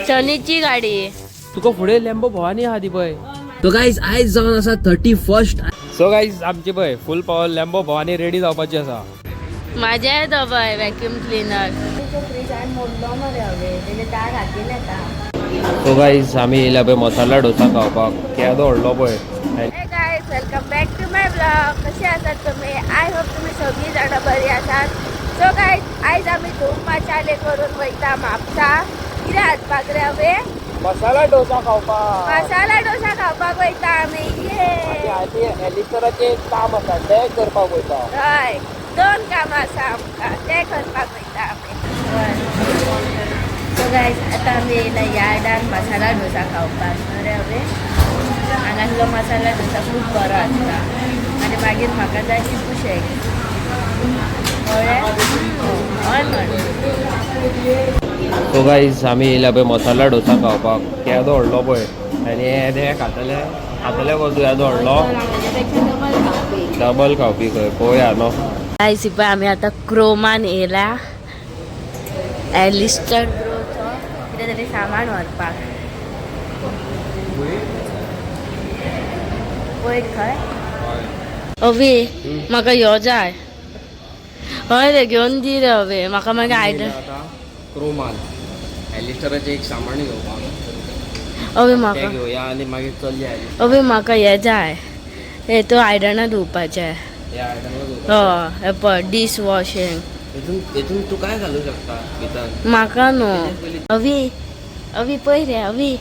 शनीची गाडी तुका पुढे लॅम्बो भवानी आधी पय तो गाईज आयज जावन आसा 31st. सो गाईज आमची पय फुल पॉवर लॅम्बो भवानी रेडी जावपाची आसा. माझ्या येतो बाय व्हॅक्यूम क्लीनर फ्रीज आणि मोडलो मरे हवे तेजे दाग हातीन येता. सो गाईज आमी येयल्या पय मसाला डोसा खावपाक केदो व्हडलो पय. Hey guys welcome back to my blog. कसे आसात तुम्ही? आय होप तुम्ही सगळी जाणं बरी आसात. सो गाईज आयज आमी धूम मसाले करून वयता म्हापसा. कितें हाडपाक रे हवे? मसाला डोसा खावपाक. मसाला डोसा खावपाक वयता आमी. ये एलिसराचे काम आसा ते करपाक वयता. हय 2 कामां आसा आमकां ते करपाक वयता आमी. सो गाईज आतां आमी येयला यार्डान मसाला डोसा खावपाक. बरें हवे हांगासलो मसाला डोसा खूब बरो आसता आनी मागीर म्हाका जाय ती कुशेक सो गाईज आमी येयल्या पय मसाला डोसा खावपाक केदो व्हडलो पय आनी हे खातले खातले कसो येदो व्हडलो डबल खावपी खंय पळोवया न्हू. गाईज पळय आमी आतां क्रोमान येयला एलिस्टर ग्रोचो कितें तरी सामान व्हरपाक. पळय खंय अवे म्हाका ह्यो जाय. हय रे घेवन दी रे हवे म्हाका मागीर आयडन क्रोमान एलिस्टराचे एक सामान घेवपाक अवे म्हाका घेवया आनी मागीर चलया. अवे म्हाका हे जाय हे तो आयडनां धुवपाचें. हे पळय डिश वॉशिंग हेतून तूं काय घालूंक शकता भितर. म्हाका न्हू अवी अवी पळय रे अवी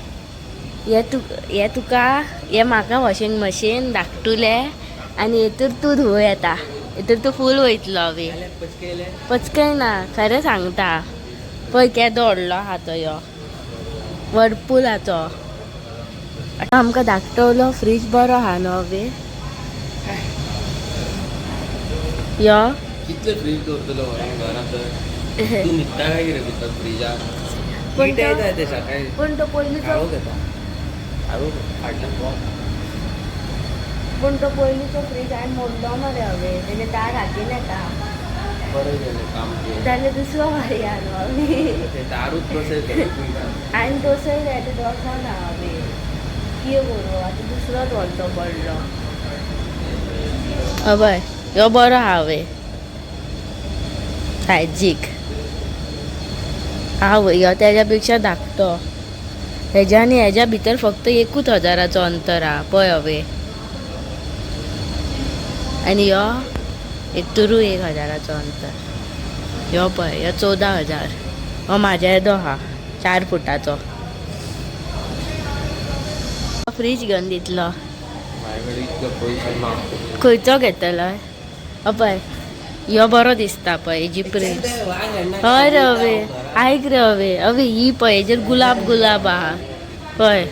हे तुका हे म्हाका वॉशिंग मशीन धाकटुले आनी हेतूर तूं धुव येता हेतूर तूं फूल वयतलो अवी. पचकय ना खरें सांगता पळय केदो व्हडलो आहा तो ह्यो वर्लपूल आहा तो. आतां आमकां धाकटवलो फ्रीज बरो आहा न्हू अवी. यो कितले फ्रीज दवरतलो घरांत तूं न्हिदता काय कितें भितर फ्रिजाक. पूण तो पयलींचो पूण तो पयलींचो फ्रीज हांवें मोडलो मरे हवे तेजे दाग हातीन येता. बरें जालें काम केलें. जाल्यार दुसरो मारया न्हू हवी. दारूच बसयता हांवें दोसयले ते दोसना हवी कितें करूं आतां दुसरोच व्हरचो पडलो. हय ह्यो बरो आहा हवे सायजीक आवय ह्यो तेज्या पेक्षा धाकटो हेज्या आनी हेज्या भितर फक्त 1,000 अंतर आहा पळय हवे. आनी ह्यो हेतुरूय 1,000 अंतर. ह्यो पळय ह्यो 14,000. हो म्हाज्या येदो आहा 4 फुटाचो. फ्रीज घेवन दितलो खंयचो घेतलो पळय ह्यो बरो दिसता पळय हेजी प्रिंट. हय रे हवे आयक रे हवे हवे ही पळय हेजेर गुलाब आहा पळय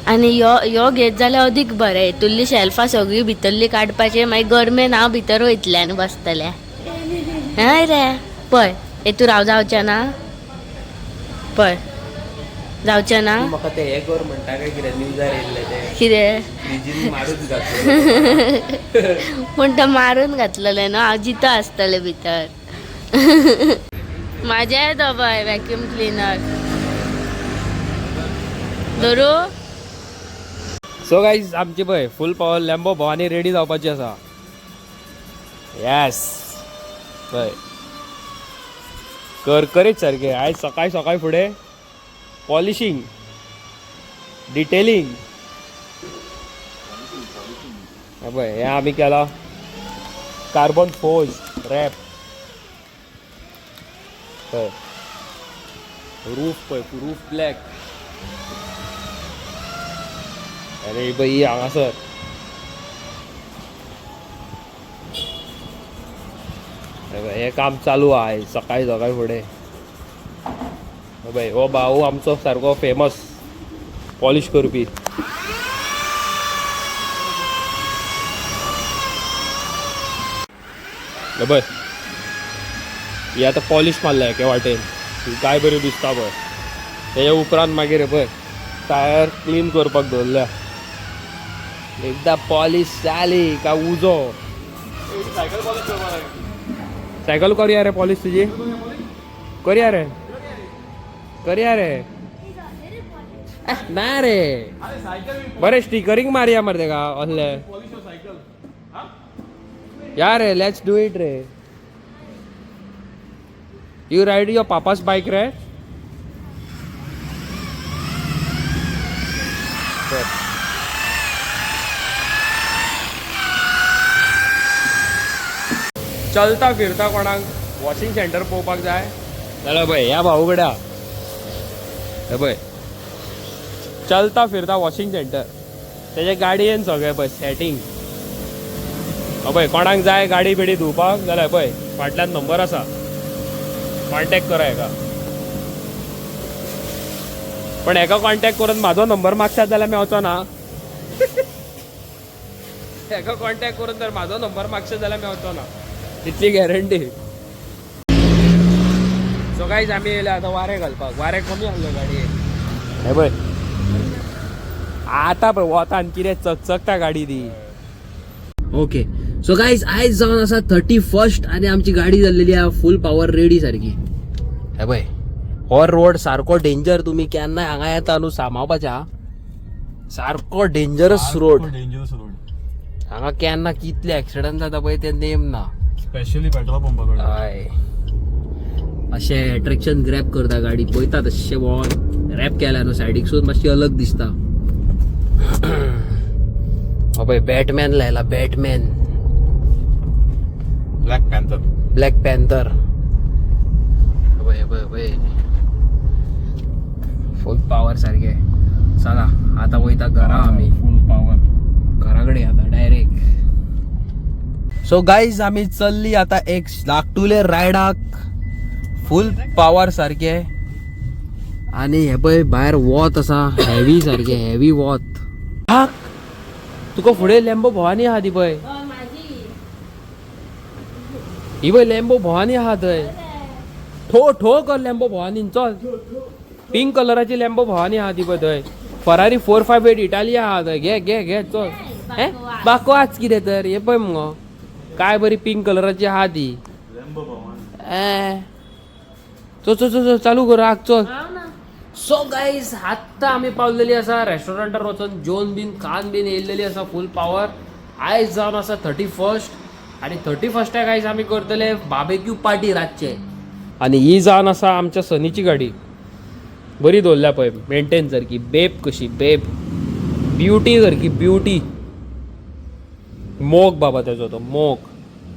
आनी ह्यो घेत जाल्यार अदीक बरें. हेतुरली शेल्फां सगळीं भितरली काडपाचें मागीर गरमेन हांव भितर वयतलें बसतलें. हय रे पळय हेतूर हांव जावचें ना पळय जावचें ना. म्हाका ते हे कर म्हणटा काय कितें न्यूजार येयल्ले ते कितें फ्रिजीन मारूच घातले पूण तो मारून घातलेले न्हू हांव जितो आसतले भितर. म्हाज्या येतो पळय व्हॅक्यूम क्लीनर धरू. सो गाईज आमची पळय फुल पॉवर लॅम्बो भवानी रेडी जावपाची आसा. येस पळय करकरीत सारके आयज सकाळी फुडें पॉलिशिंग डिटेलिंग पळय हें आमी केला कार्बन फोज रॅप पळय रूफ ब्लॅक अरे बाई हांगासर हे काम चालू आहे सकाळी फुडें. बाय हो भाऊ आमचो सारको फेमस पॉलिश करपी. बय ही आतां पॉलिश मारल्या एके वाटेन काय बरी दिसता पळय. तेच्या उपरांत मागीर पळय टायर क्लीन करपाक दवरल्या. एकदा पॉलिश जाली का उजो सायकल करूया रे पॉलिश तुजी. करूया रे करूया रे ना रे बरे स्टिकरिंग मारिया मरे का असले या रे लेट्स डू इट रे यू राइड योर पापा's बाइक रे चलता फिरता कोणाक वॉशिंग सेंटर पळोवपाक जाय जाल्यार पळय ह्या भाऊ कडेन हे पळय चलता फिरता वॉशिंग सेंटर तेजे गाडयेन सगळें पळय सेटींग पळय कोणाक जाय गाडी बिडी धुवपाक जाल्यार पळय फाटल्यान नंबर आसा कॉन्टॅक्ट करा हेका पण हेका कॉन्टॅक्ट करून म्हाजो नंबर मागशात जाल्यार मी वचो ना हेका कॉन्टॅक्ट करून जर म्हाजो नंबर मागशात जाल्यार मी वचो ना तितली गॅरंटी सो गायज आमी येयले आतां वारें घालपाक वारें कमी आहलो गाडयेक हे पळय आतां पळय वतान कितें चकचकता गाडी ती ओके सो गायज आयज जावन आसा 31st आनी आमची गाडी जाल्लेली आहा फूल पावर रेडी सारकी हे पळय हो रोड सारको डेंजर तुमी केन्नाय हांगा येता न्हू सांबाळपाच्या सारको डेंजरस रोड हांगा केन्ना कितले एक्सिडंट जाता पळय ते नेम ना स्पेशली पेट्रोल पंपाकडे हय अशें एट्रॅक्शन ग्रॅब करता गाडी पळयता तशें वळोन रॅप केल्या न्हू सायडीकसून मातशी अलग दिसता पळय बॅटमॅन लायला बॅटमॅन ब्लॅक पॅन्थर फुल पावर सारखे चला आता वयता घरा आमी फुल पावर घरा कडेन आता डायरेक्ट सो गाईज आमी चल्ली आता एक लागतुले रायडाक फुल पावर सारखे आणि हे पळय भायर वत आसा हेवी सारखे हेवी वत तुका फुडें लॅम्बो भवानी आहा ती पळय ही पळय लॅम्बो भवानी आहा थंय ठो ठो कर लॅम्बो भवानीन चल पिंक कलराची लॅम्बो भवानी आहा ती पळय थंय फरारी 458 इटालिया आहा थंय घे घे घे चल हे बाकवाच कितें तर हे पळय मगो काय बरी पिंक कलराची आहा ती चल चल चल चालू कर आग चल सो गाईज आत्ता आमी पावलेली आसा रेस्टॉरंटार वचून जेवण बीन खान बीन येयलेली आसा फूल पावर आयज जावन आसा 31st आणि 31st गाईज आमी करतले बार्बेक्यू पार्टी रातचे आणि ही जावन आसा आमच्या सनीची गाडी बरी दवरल्या पळय मेंटेन सारकी बेब कशी बेब ब्युटी सारकी ब्युटी मोग बाबा तेजो तो मोग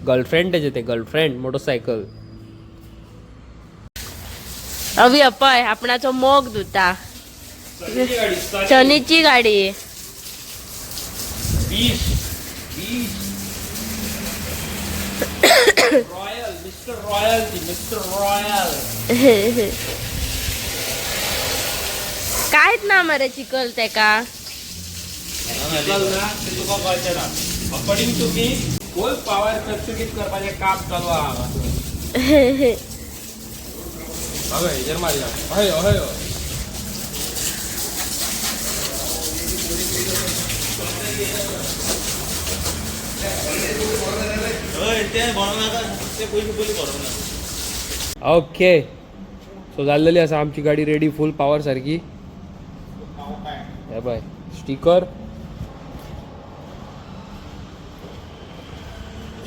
गर्लफ्रेंड तेजे ते गर्लफ्रेंड मोटरसायकल अवी अपय आपणाचो मोग धुता शनीची गाडी कायच ना मरे चिकल तेका according to me full power चकचकीत करपाचें काम चालू आहा हेजेर मारया हय हय ओके सो जाल्लेली आसा आमची गाडी रेडी फुल पावर सारकी हे बाय स्टिकर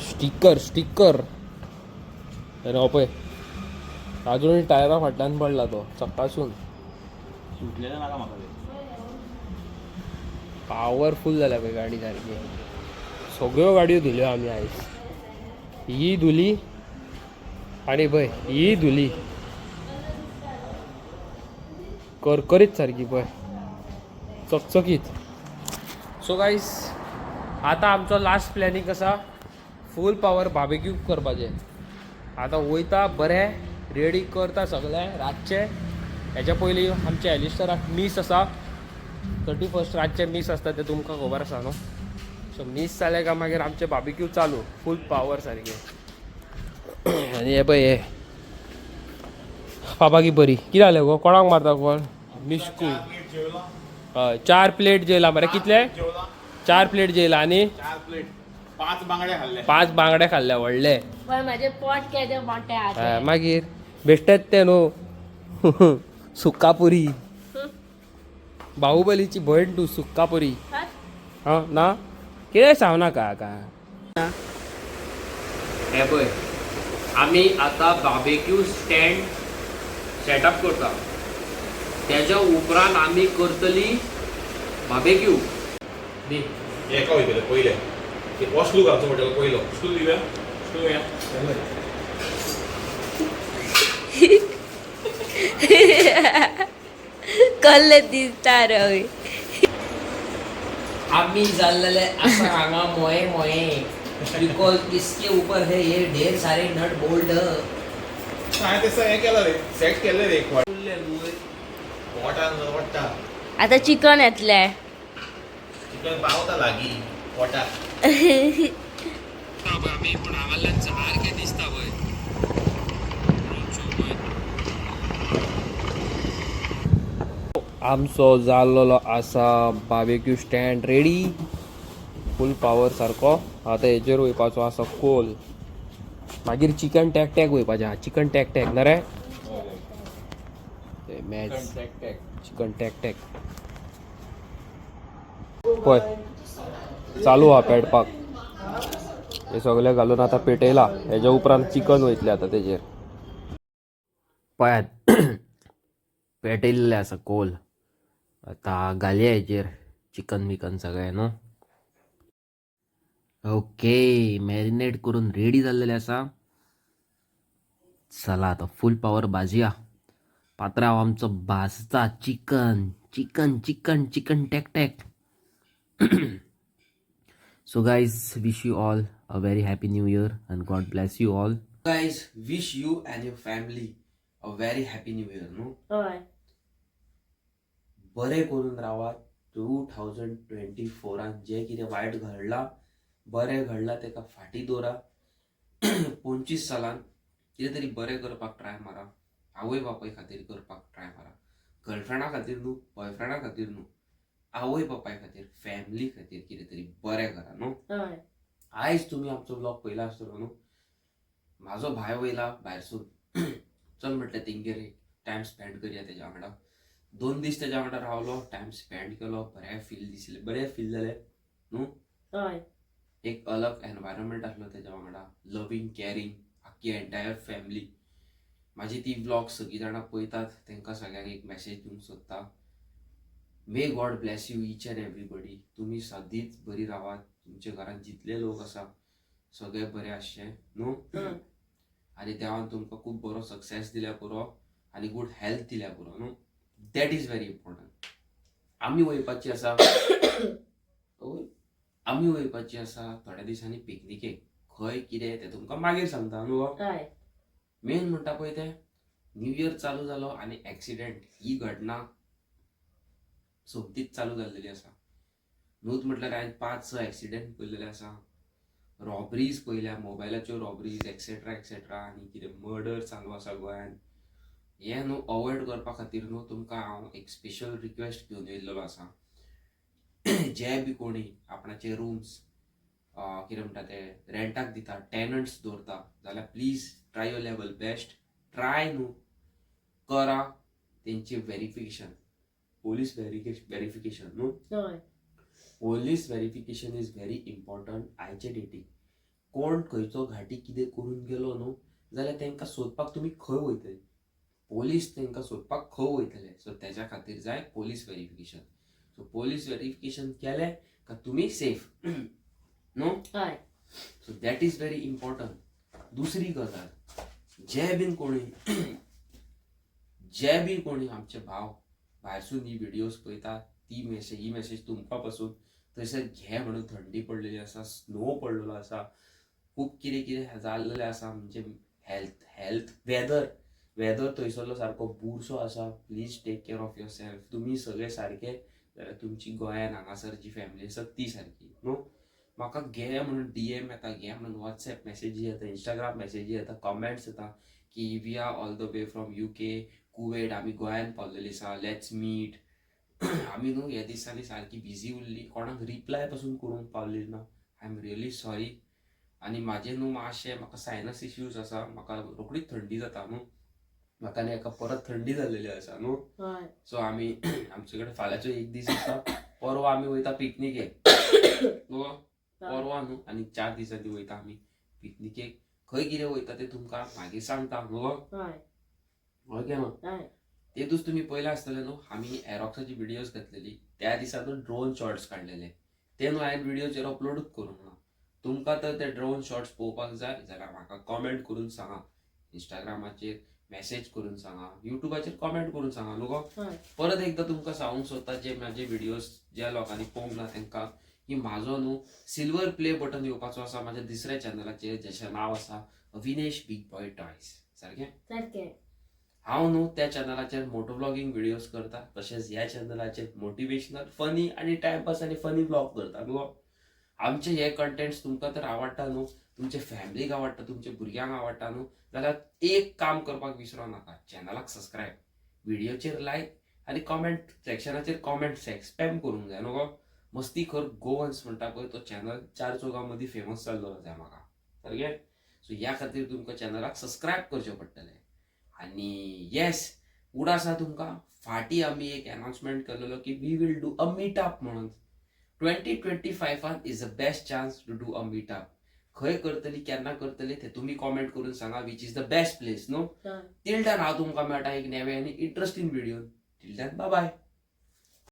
स्टिकर स्टिकर अरे हो पळय अजूनही टायरा फाटल्यान पडला तो चक्कासून पावरफुल जाल्या पळय गाडी सारकी सगळ्यो गाडयो धुल्यो आमी आयज ही धुली आणि पळय ही धुली करकरीत सारकी पळय चकचकीत सो गाईस आता आमचो लास्ट प्लॅनिंग आसा फूल पावर बार्बेक्यू करपाचें आता वयता बरें रेडी करता सगळें रातचे हेच्या पयलीं आमच्या एलिस्टराक मीस आसा 31st रातचे मीस आसता ते तुमकां खबर आसा न्हू सो मीस जाले काय मागीर आमचे बार्बेक्यू चालू फूल पावर सारके आनी हे पळय हे पापा की बरी कितें जालें गो कोणाक मारता कोण मिश्कू हय 4 प्लेट जेला मरे कितले 4 प्लेट जेला आनी 5 बांगडे खाल्ले 5 बांगडे खाल्ले व्हडले पण माझे पोट केदे मोठे आले मागीर बेश्टेत ते न्हू सुक्कापुरी बाहुबलीची भयण तू सुक्कापुरी हा ना कितें सांगनाका काय हे पळय आमी आतां बार्बेक्यू स्टँड सेटअप करता त्याच्या उपरांत आमी करतली बार्बेक्यू दी एका वयतले पयले हो स्लू घालचो पडटलो पयलो स्लू दिव्या स्लू या कल्ले दिसता रवी आम्ही जाल्लेले असा हांगा मोये मोये बिकॉज इसके ऊपर है ये ढेर सारे नट बोल्ट हांवें तसं हें केलं रे सेट केल्लें रे एक वाट पोटान वट्टा आता चिकन येतले चिकन पावता लागीं पोटाक आमी पूण हांगाल्यान सारकें दिसता पळय आमचो जाल्लो आसा बार्बेक्यू स्टँड रेडी फूल पावर सारको आतां हेजेर वयपाचो आसा कोल मागीर चिकन टॅक टॅक वयपाचें आहा चिकन टॅक टॅक ना रे मॅच चिकन टॅक टॅक पळय चालू आहा पेटपाक हे सगळे घालून आतां पेटयला हेज्या उपरांत चिकन वयतलें आतां तेजेर पळयात पेटयल्लें आसा कोल आतां घालया हेजेर चिकन बिकन सगळें न्हू ओके मॅरिनेट करून रेडी जाल्लेले आसा चला आता फुल पावर भाजया पात्रांव आमचो भाजता चिकन चिकन चिकन चिकन टॅक टॅक so guys wish you all a very happy new year and God bless you all guys wish you and your family a very happy new year न्हू हय बरे करून रावात 2024 जे कितें वायट घडलां बरें घडलां तेका फाटी दवरा 25 सालान कितें तरी बरें करपाक ट्राय मारा आवय बापाय खातीर करपाक ट्राय मारा गर्लफ्रेंडा खातीर न्हू बॉयफ्रेंडा खातीर न्हू आवय बापाय खातीर फॅमिली खातीर कितें तरी बरें करा न्हू हय आयज तुमी आमचो ब्लॉग पयला आसतलो न्हू म्हाजो भाय वयला भायरसून चल म्हटलें तेंगेर टायम स्पेंड करया तेज्या वांगडा 2 दीस तेज्या वांगडा रावलो टायम स्पेंड केलो बरें फील जालें न्हू हय एक अलग एनवायरमेंट आसलो तेज्या वांगडा लविंग कॅरिंग आख्खी एंटायर फॅमिली म्हाजी ती ब्लॉग सगळीं जाणां पळयतात तेंकां सगळ्यांक एक मॅसेज दिवंक सोदता may God bless you each and everybody तुमी सदींच बरी रावात तुमच्या घरांत जितले लोक आसा सगळे बरे आसचे न्हू आनी देवान तुमकां खूब बरो सक्सेस दिल्या पुरो आनी गूड हेल्थ दिल्या पुरो न्हू दॅट इज व्हेरी इम्पॉर्टंट आमी वयपाची आसा आमी वयपाची आसा थोड्या दिसांनी पिकनिकेक खंय कितें तें तुमकां मागीर सांगता न्हू हय मेन म्हणटा पळय तें न्यू इयर चालू जालो आनी एक्सिडेंट ही घटना सोबतीच चालू जाल्लेली आसा न्हूच म्हटल्यार हांवें 5-6 एक्सिडेंट पळयलेले आसा रॉबरीज पळयल्या मोबायलाच्यो रॉबरीज एक्सेट्रा एक्सेट्रा आनी कितें मर्डर चालू आसा गोंयांत हें न्हू अवॉयड करपा खातीर न्हू तुमकां हांव एक स्पेशल रिक्वेस्ट घेवन येयल्लो आसा जे बी कोणी आपणाचे रूम्स कितें म्हणटा ते रेंटाक दिता टेनंट्स दवरता जाल्यार please try your level best try न्हू करा तेंची व्हेरिफिकेशन पोलीस व्हेरिफिकेशन न्हू हय police verification is very important आयचे डेटीक कोण खंयचो घाटी कितें करून गेलो न्हू जाल्यार तांकां सोदपाक तुमी खंय वयतले पोलीस तांकां सोदपाक खंय वयतले सो तेज्या खातीर जाय police verification so police verification केलें का तुमी सेफ न्हू हय so that is very important दुसरी गजाल जे बी कोणी आमचे भाव भायरसून ही व्हिडियोज पळयता ही मेसेज तुमकां पासून थंयसर घे म्हणून थंडी पडलेली आसा स्नो पडलेलो आसा खूब कितें कितें जाल्लेलें आसा म्हणजे हेल्थ वेदर थंयसरलो सारको बुरसो आसा please take care of yourself तुमी सगळे सारके जाल्यार तुमची गोंयांत हांगासर जी फॅमिली आसा ती सारकी न्हू म्हाका घे म्हणून DM येता घे म्हणून WhatsApp मेसेजी येता इंस्टाग्राम मेसेजी येता कमेंट्स येता की we are all the way from UK Kuwait आमी गोंयांत पावलेली आसा लेट्स मीट आमी न्हू ह्या दिसांनी सारकी बिजी उरली कोणाक रिप्लाय पासून करूंक पावलेली ना आय एम रियली सॉरी आनी म्हाजें न्हू मातशें म्हाका सायनस इश्यूज आसा म्हाका रोखडीच थंडी जाता न्हू म्हाका न्ही एका परत थंडी जाल्लेली आसा न्हू. हय सो आमी आमचे कडेन फाल्यांचो एक दीस आसा, परवा आमी वयता पिकनिकेक न्हू. परवा न्हू आनी 4 दिसांनी वयता आमी पिकनिकेक. खंय कितें वयता तें तुमकां मागीर सांगता न्हू. हय ओके न्हू. हय ते दीस तुम्ही पयले आसतले न्हू, आमी एरॉक्साची व्हिडिओज घेतलेली, त्या दिसाचो ड्रोन शॉट्स काडलेले, ते न्हू हांवें व्हिडिओचेर अपलोडूच करूंक ना. तुमकां तर ते ड्रोन शॉट्स पळोवपाक जाय जाल्यार म्हाका कॉमेंट करून सांगा, इंस्टाग्रामाचेर मेसेज करून सांगा, युट्यूबाचेर कॉमेंट करून सांगा न्हू गो. हय परत एकदा तुमकां सांगूंक सोदता, जे म्हाजे व्हिडिओज ज्या लोकांनी पळोवंक ना तांकां, की म्हाजो न्हू सिल्वर प्ले बटन येवपाचो आसा म्हाज्या दुसऱ्या चॅनलाचेर, जेचें नांव आसा अविनेश बिग बॉय टॉयज. सारकें. सारकें. हांव न्हू त्या चॅनलाचेर मोटो व्लॉगिंग व्हिडिओज करता, तशेंच ह्या चॅनलाचेर मोटिवेशनल, फनी आनी टायमपास आनी फनी व्लॉग करता न्हू. आमचे हे कंटेंट्स तुमकां तर आवडटा न्हू, तुमचे फॅमिलीक आवडटा, तुमच्या भुरग्यांक आवडटा न्हू, जाल्यार एक काम करपाक विसरो नाका, चॅनलाक सबस्क्रायब, व्हिडिओचेर लायक आनी कॉमेंट सेक्शनाचेर कॉमेंट स्पॅम करूंक जाय न्हू. मस्तीखोर गोवन्स म्हणटा पळय तो चॅनल 4 चौगां मदीं फेमस जाल्लो जाय म्हाका. सारकें. सो ह्या खातीर तुमकां चॅनलाक सबस्क्रायब करचें पडटलें. आनी येस, उडासा तुमकां फाटीं आमी एक अनाउन्समेंट केलेलो की we will do a meetup म्हणून. 2025 is the best chance to do a meetup. खंय करतली, केन्ना करतली ते तुमी कॉमेंट करून सांगा, which is the best place न्हू. टिल दॅन हांव तुमकां मेळटा एक नवे आनी interesting video. Till then bye bye.